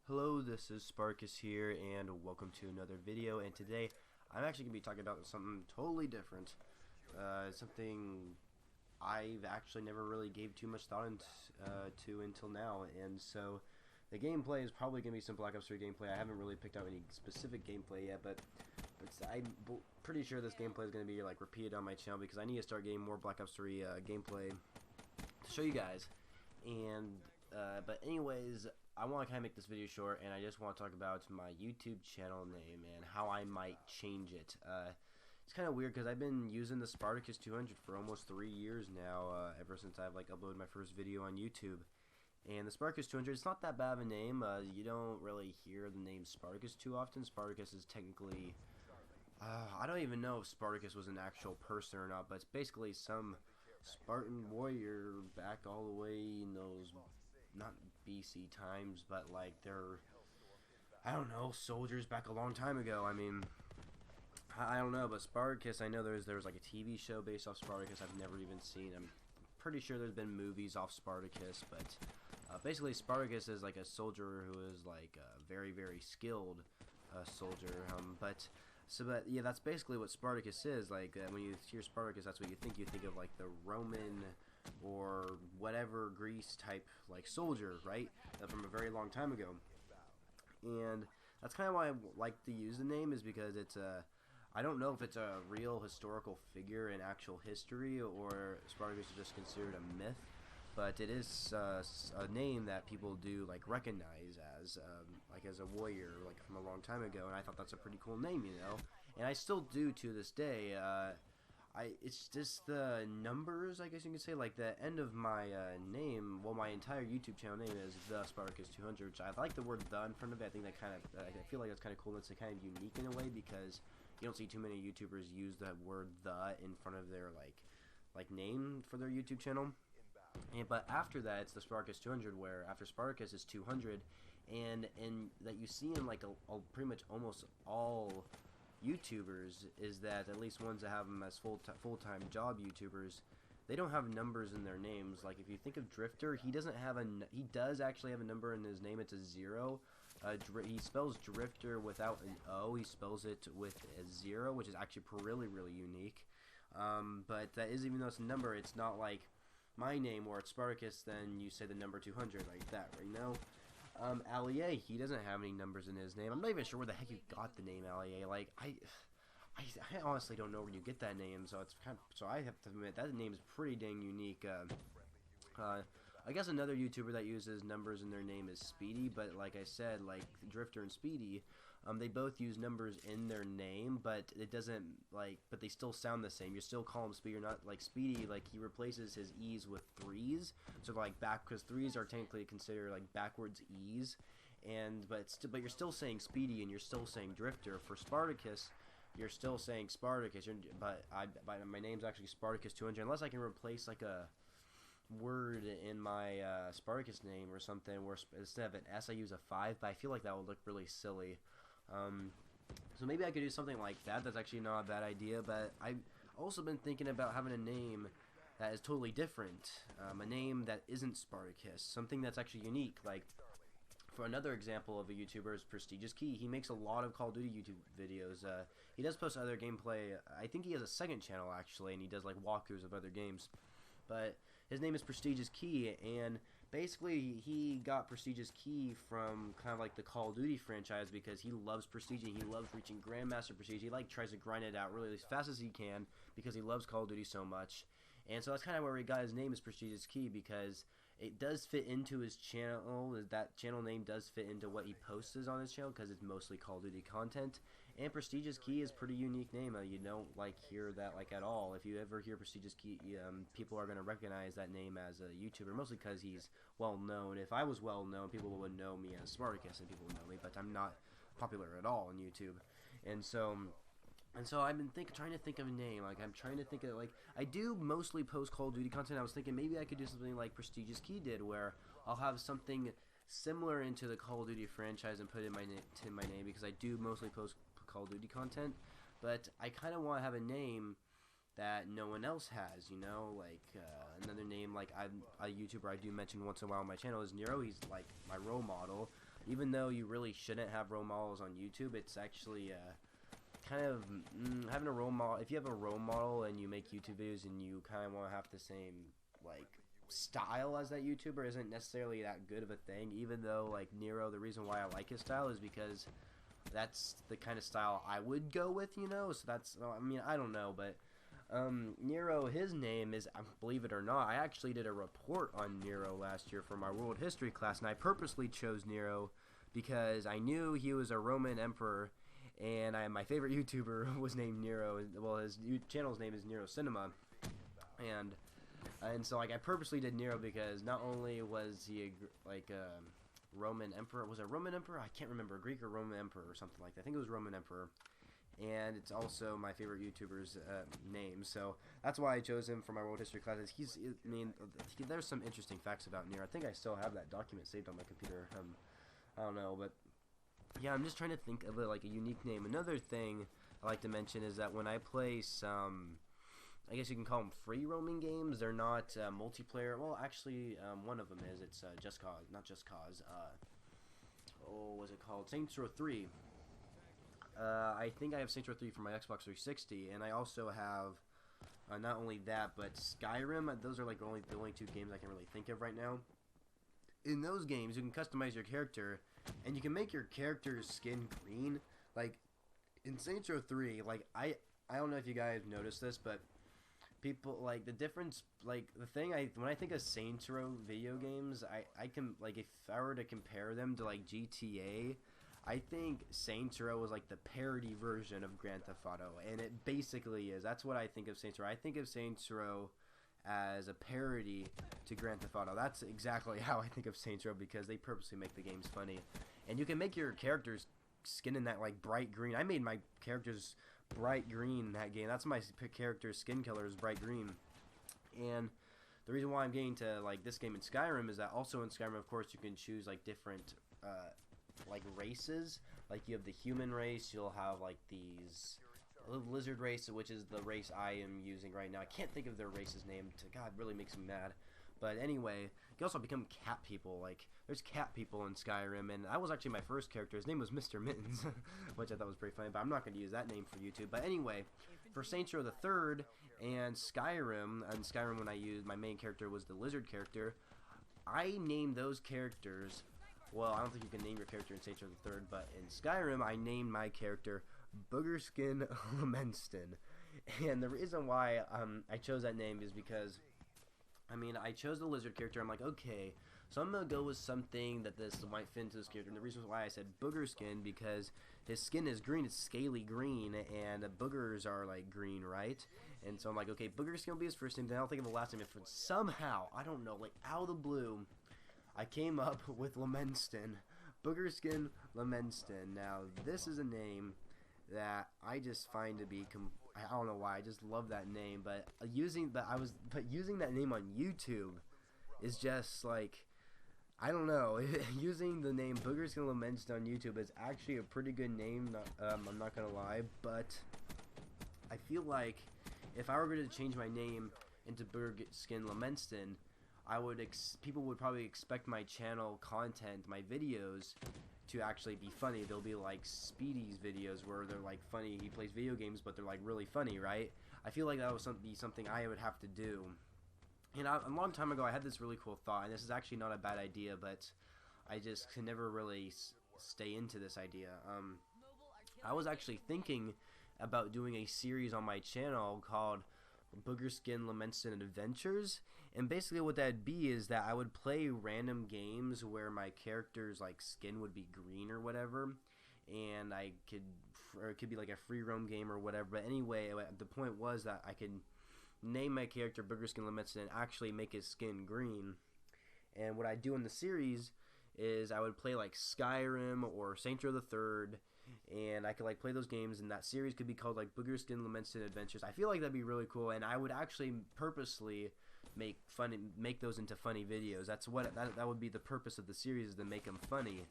Hello, this is Sparkus here, and welcome to another video. And today, I'm actually going to be talking about something totally different. Something I've actually never really gave too much thought to until now. And so, the gameplay is probably going to be some Black Ops 3 gameplay. I haven't really picked out any specific gameplay yet, but I'm pretty sure this gameplay is going to be like repeated on my channel because I need to start getting more Black Ops 3 gameplay to show you guys. And but anyways, I want to kind of make this video short, and I just want to talk about my YouTube channel name and how I might change it. It's kind of weird because I've been using the Spartacus 200 for almost 3 years now, ever since I've like uploaded my first video on YouTube. And the Spartacus 200, it's not that bad of a name. You don't really hear the name Spartacus too often. Spartacus is technically, I don't even know if Spartacus was an actual person or not, but it's basically some Spartan warrior back all the way in those, not BC times, but like they're, I don't know, soldiers back a long time ago. I mean, I don't know, but Spartacus, I know there's like a TV show based off Spartacus I've never even seen. I'm pretty sure there's been movies off Spartacus, but basically Spartacus is like a soldier who is like a very, very skilled soldier, but yeah, that's basically what Spartacus is. Like when you hear Spartacus, that's what you think. You think of like the Roman or whatever Greece type like soldier, right? From a very long time ago. And that's kind of why I like to use the name, is because it's I don't know if it's a real historical figure in actual history or Spartacus is just considered a myth, but it is a name that people do like recognize as like as a warrior like from a long time ago, and I thought that's a pretty cool name, you know, and I still do to this day. It's just the numbers, I guess you can say, like the end of my name. Well, my entire YouTube channel name is the Spartacus 200, which I like the word "the" in front of it. I think that kind of, I feel like that's kind of cool. It's kind of unique in a way because you don't see too many YouTubers use the word "the" in front of their like name for their YouTube channel. But after that, it's the Spartacus 200, where after Spartacus is 200, and that you see in like pretty much almost all YouTubers is that, at least ones that have them as full-time job YouTubers, they don't have numbers in their names. Like if you think of Drifter, he doesn't have he does actually have a number in his name. It's a 0. He spells Drifter without an O. He spells it with a 0, which is actually really, really unique. But that is, even though it's a number, it's not like my name where it's Spartacus, then you say the number 200 like that, right? Now, Allier, he doesn't have any numbers in his name. I'm not even sure where the heck you got the name Allier. Like, I honestly don't know where you get that name, so it's kind of, so I have to admit that name is pretty dang unique. I guess another YouTuber that uses numbers in their name is Speedy, but like I said, like Drifter and Speedy, they both use numbers in their name, but it doesn't, like, but they still sound the same. You still call him Speedy. You're not like Speedy, like he replaces his E's with 3's, so like because 3's are technically considered like backwards E's, but you're still saying Speedy and you're still saying Drifter. For Spartacus, you're still saying Spartacus, but my name's actually Spartacus 200, unless I can replace like a word in my Spartacus name or something where instead of an S I use a 5, but I feel like that would look really silly. So maybe I could do something like that. That's actually not a bad idea, but I've also been thinking about having a name that is totally different, a name that isn't Spartacus, something that's actually unique. Like, for another example of a YouTuber is Prestigious Key. He makes a lot of Call of Duty YouTube videos. He does post other gameplay. I think he has a second channel actually, and he does like walkthroughs of other games. But his name is Prestigious Key, and basically he got Prestigious Key from kind of like the Call of Duty franchise because he loves Prestige. He loves reaching Grandmaster Prestige. He like tries to grind it out really as fast as he can because he loves Call of Duty so much. And so that's kind of where he got his name, is Prestigious Key, because it does fit into his channel. That channel name does fit into what he posts on his channel because it's mostly Call of Duty content. And Prestigious Key is a pretty unique name. You don't like hear that like at all. If you ever hear Prestigious Key, people are going to recognize that name as a YouTuber, mostly because he's well known. If I was well known, people would know me as Spartacus, and people would know me, but I'm not popular at all on YouTube. And so I've been trying to think of a name. Like, I'm trying to think of, like, I do mostly post Call of Duty content. I was thinking maybe I could do something like Prestigious Key did, where I'll have something similar into the Call of Duty franchise and put it in my name, because I do mostly post Call of Duty content. But I kind of want to have a name that no one else has, you know, like another name like a YouTuber I do mention once in a while on my channel is Nero. He's like my role model, even though you really shouldn't have role models on YouTube. It's actually kind of having a role model. If you have a role model and you make YouTube videos and you kind of want to have the same like style as that YouTuber, isn't necessarily that good of a thing. Even though like Nero, the reason why I like his style is because that's the kind of style I would go with, you know. So that's, I mean, I don't know, but Nero, his name is, believe it or not, I actually did a report on Nero last year for my world history class, and I purposely chose Nero because I knew he was a Roman emperor, and my favorite YouTuber was named Nero. Well, his channel's name is Nero Cinema, and so like I purposely did Nero because not only was he a Roman emperor, was it Roman emperor? I can't remember, Greek or Roman emperor or something like that. I think it was Roman emperor. And it's also my favorite YouTuber's name, so that's why I chose him for my world history classes. I mean, there's some interesting facts about Nero. I think I still have that document saved on my computer. I don't know, but yeah, I'm just trying to think of like a unique name. Another thing I like to mention is that when I play some, I guess you can call them free roaming games. They're not multiplayer. Well, actually, one of them is. It's Just Cause, not Just Cause. Oh, what's it called? Saints Row 3. I think I have Saints Row 3 for my Xbox 360, and I also have not only that, but Skyrim. Those are like the only two games I can really think of right now. In those games, you can customize your character, and you can make your character's skin green. Like in Saints Row 3, like I don't know if you guys noticed this, but people like the difference. Like the thing when I think of Saints Row video games, I can, like, if I were to compare them to like GTA. I think Saints Row is like the parody version of Grand Theft Auto, and it basically is. That's what I think of Saints Row. I think of Saints Row as a parody to Grand Theft Auto. That's exactly how I think of Saints Row, because they purposely make the games funny. And you can make your character's skin in that like bright green. I made my character's bright green in that game. That's my character's skin color, is bright green. And the reason why I'm getting to like this game in Skyrim is that also in Skyrim, of course, you can choose like different like races. Like you have the human race, you'll have like these lizard race, which is the race I am using right now. I can't think of their race's name. God, really makes me mad. But anyway, you can also become cat people. Like there's cat people in Skyrim, and that was actually my first character. His name was Mr. Mittens, which I thought was pretty funny, but I'm not going to use that name for YouTube. But anyway, for Saints Row the Third and Skyrim, when I used my main character was the lizard character, I named those characters. Well, I don't think you can name your character in Saints Row the Third, but in Skyrim, I named my character Boogerskin Lemenston. And the reason why I chose that name is because, I mean, I chose the lizard character. I'm like, okay, so I'm going to go with something that this might fit into this character. And the reason why I said Boogerskin, because his skin is green, it's scaly green, and boogers are like green, right? And so I'm like, okay, Boogerskin will be his first name, then I'll think of the last name. If somehow, I don't know, like out of the blue, I came up with Lemenston, Boogerskin Lemenston. Now, this is a name that I just find to be, I don't know why, I just love that name, but using that name on YouTube is just like, I don't know, using the name Boogerskin Lemenston on YouTube is actually a pretty good name, I'm not gonna lie, but I feel like if I were going to change my name into Boogerskin Lemenston, people would probably expect my channel content, my videos, to actually be funny. They'll be like Speedy's videos where they're like funny. He plays video games, but they're like really funny, right? I feel like that would be something I would have to do. And a long time ago, I had this really cool thought, and this is actually not a bad idea, but I just could never really stay into this idea. I was actually thinking about doing a series on my channel called Boogerskin Lemenston Adventures, and basically what that'd be is that I would play random games where my character's like skin would be green or whatever, and it could be like a free roam game or whatever. But anyway, the point was that I could name my character Boogerskin Lemenston and actually make his skin green. And what I do in the series is I would play like Skyrim or Saints Row the Third, and I could like play those games, and that series could be called like Boogerskin Lemenston Adventures. I feel like that'd be really cool, and I would actually purposely make those into funny videos. That's what that would be the purpose of the series, is to make them funny.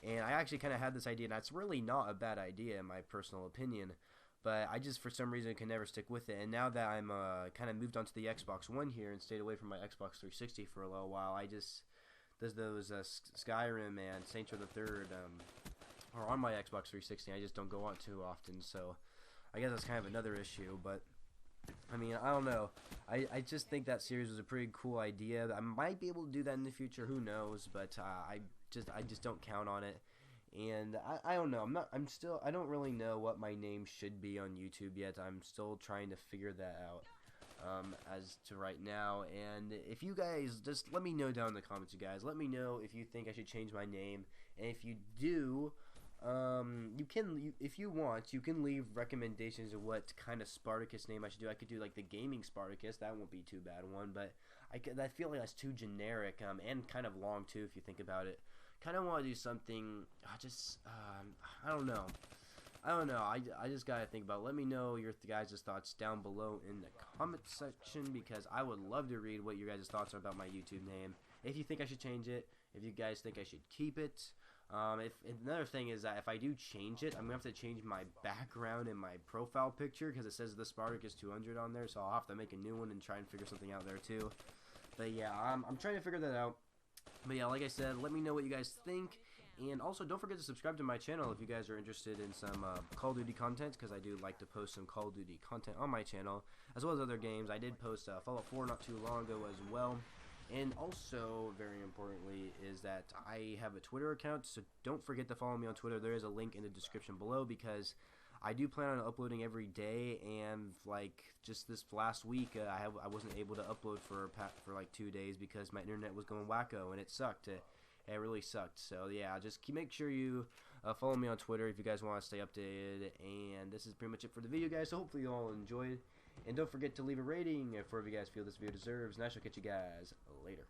And I actually kind of had this idea, and that's really not a bad idea in my personal opinion. but I just for some reason can never stick with it. And now that I'm kind of moved onto the Xbox One here and stayed away from my Xbox 360 for a little while, I just those Skyrim and Saints Row the Third are on my Xbox 360. I just don't go on too often, so I guess that's kind of another issue. But I mean, I don't know. I just think that series was a pretty cool idea. I might be able to do that in the future. Who knows? But I just don't count on it. And I don't know. I don't really know what my name should be on YouTube yet. I'm still trying to figure that out as to right now. And if you guys, just let me know down in the comments, you guys. Let me know if you think I should change my name. And if you do, if you want, you can leave recommendations of what kind of Spartacus name I should do. I could do like the Gaming Spartacus. That won't be too bad one, but I feel like that's too generic and kind of long too if you think about it. Kind of want to do something. I don't know. I just gotta think about it. Let me know your guys' thoughts down below in the comment section, because I would love to read what your guys' thoughts are about my YouTube name. If you think I should change it, if you guys think I should keep it. Another thing is that if I do change it, I'm gonna have to change my background and my profile picture, because it says the Spartacus 200 on there, so I'll have to make a new one and try and figure something out there too. But yeah, I'm trying to figure that out. But yeah, like I said, let me know what you guys think. And also, don't forget to subscribe to my channel if you guys are interested in some Call of Duty content, because I do like to post some Call of Duty content on my channel, as well as other games. I did post Fallout 4 not too long ago as well. And also, very importantly, is that I have a Twitter account, so don't forget to follow me on Twitter. There is a link in the description below, because I do plan on uploading every day, and like just this last week, I wasn't able to upload for like 2 days because my internet was going wacko, and it sucked. It really sucked. So yeah, just make sure you follow me on Twitter if you guys want to stay updated. And this is pretty much it for the video, guys. So hopefully you all enjoyed, and don't forget to leave a rating for if you guys feel this video deserves. And I shall catch you guys later.